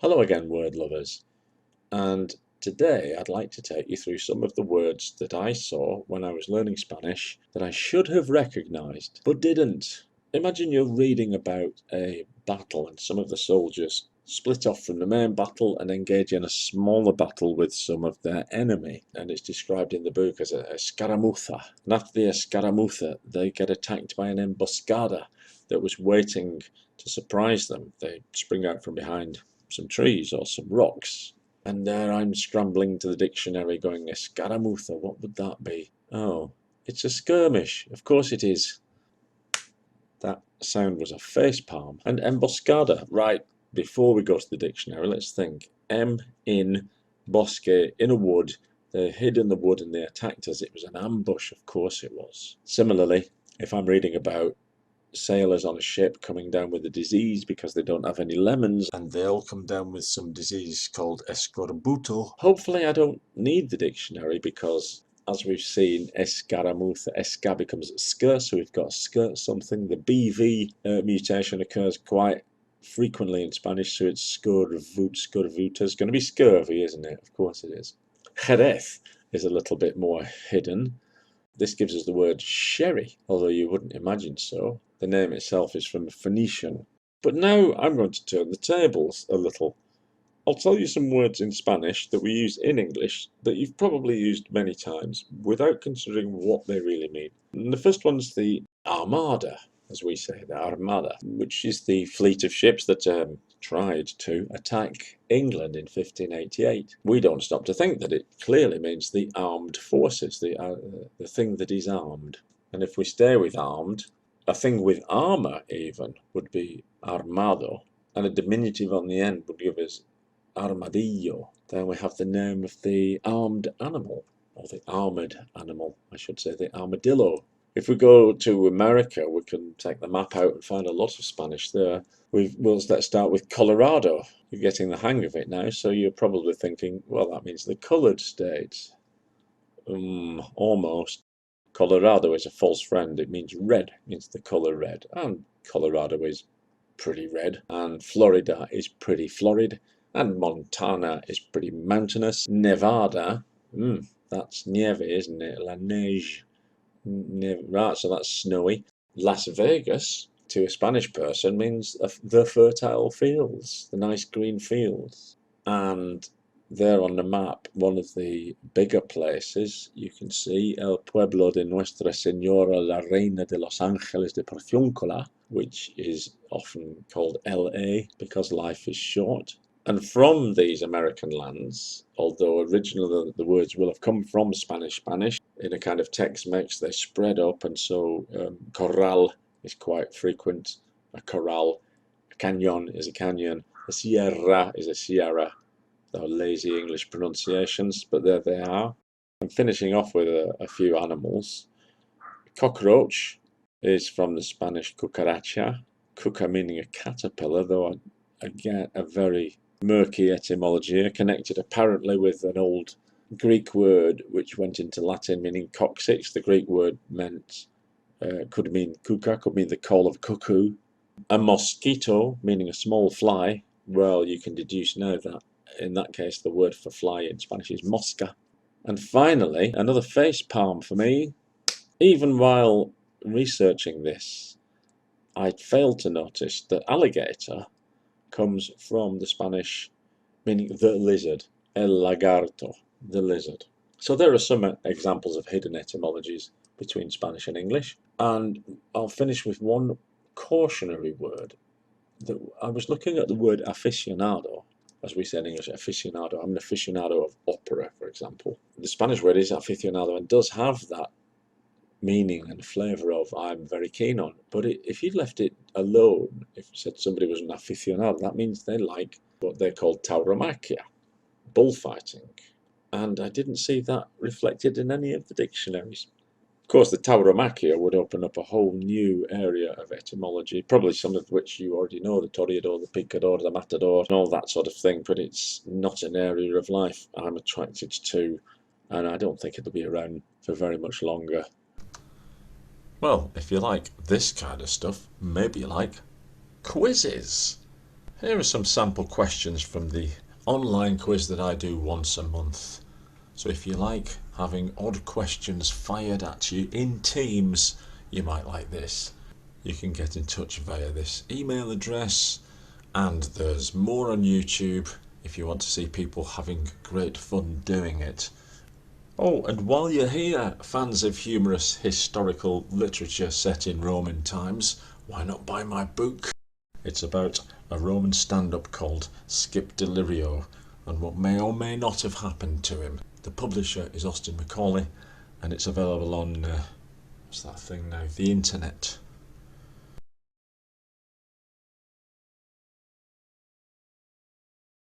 Hello again, word lovers, and today I'd like to take you through some of the words that I saw when I was learning Spanish that I should have recognised, but didn't. Imagine you're reading about a battle and some of the soldiers split off from the main battle and engage in a smaller battle with some of their enemy, and it's described in the book as a escaramuza. And after the escaramuza, they get attacked by an emboscada that was waiting to surprise them. They spring out from behind some trees or some rocks. And there I'm scrambling to the dictionary going, escaramuza, what would that be? Oh, it's a skirmish. Of course it is. That sound was a facepalm. And emboscada, right, before we go to the dictionary, let's think. In bosque, in a wood. They hid in the wood and they attacked us. It was an ambush, of course it was. Similarly, if I'm reading about sailors on a ship coming down with a disease because they don't have any lemons and they'll come down with some disease called escorbuto. Hopefully I don't need the dictionary because, as we've seen, escaramuza, esca becomes sk, so we've got skirt something. The BV mutation occurs quite frequently in Spanish, so it's scurvuta. It's going to be scurvy, isn't it? Of course it is. Jerez is a little bit more hidden. This gives us the word sherry, although you wouldn't imagine so. The name itself is from Phoenician. But now I'm going to turn the tables a little. I'll tell you some words in Spanish that we use in English that you've probably used many times without considering what they really mean. And the first one's the Armada, as we say, the Armada, which is the fleet of ships that tried to attack England in 1588. We don't stop to think that it clearly means the armed forces, the thing that is armed. And if we stay with armed, a thing with armour even would be armado, and a diminutive on the end would give us armadillo. Then we have the name of the armed animal, or the armoured animal, I should say, the armadillo. If we go to America, we can take the map out and find a lot of Spanish there. Let's start with Colorado. You're getting the hang of it now, so you're probably thinking, well, that means the coloured states. Almost. Colorado is a false friend. It means red, it means the colour red. And Colorado is pretty red. And Florida is pretty florid. And Montana is pretty mountainous. Nevada, that's nieve, isn't it? La neige. Right, so that's snowy. Las Vegas, to a Spanish person, means the fertile fields, the nice green fields. And there on the map, one of the bigger places, you can see El Pueblo de Nuestra Señora, la Reina de los Ángeles de Porciúncula, which is often called LA because life is short. And from these American lands, although originally the words will have come from Spanish, in a kind of Tex-Mex, they spread up, and so Corral is quite frequent. A corral, a cañón is a canyon, a sierra is a sierra. They're lazy English pronunciations, but there they are. I'm finishing off with a few animals. Cockroach is from the Spanish cucaracha, cuca meaning a caterpillar, though again a very murky etymology here, connected apparently with an old Greek word which went into Latin meaning coccyx. The Greek word meant could mean cuca, could mean the call of a cuckoo. A mosquito, meaning a small fly. Well, you can deduce now that in that case the word for fly in Spanish is mosca. And finally, another face palm for me. Even while researching this, I failed to notice that alligator comes from the Spanish meaning the lizard, el lagarto, the lizard. So there are some examples of hidden etymologies between Spanish and English, and I'll finish with one cautionary word. I was looking at the word aficionado, as we say in English, aficionado. I'm an aficionado of opera, for example. The Spanish word is aficionado and does have that meaning and flavour of I'm very keen on. But if you left it alone, if you said somebody was an aficionado, that means they like what they call tauromaquia, bullfighting. And I didn't see that reflected in any of the dictionaries. Of course, the tauromaquia would open up a whole new area of etymology, probably some of which you already know, the toreador, the picador, the matador, and all that sort of thing, but it's not an area of life I'm attracted to, and I don't think it'll be around for very much longer. Well, if you like this kind of stuff, maybe you like quizzes. Here are some sample questions from the online quiz that I do once a month. So if you like having odd questions fired at you in teams, you might like this. You can get in touch via this email address, and there's more on YouTube if you want to see people having great fun doing it. Oh, and while you're here, fans of humorous historical literature set in Roman times, why not buy my book? It's about a Roman stand-up called Skip Delirio and what may or may not have happened to him. The publisher is Austin Macaulay, and it's available on, what's that thing now? The internet.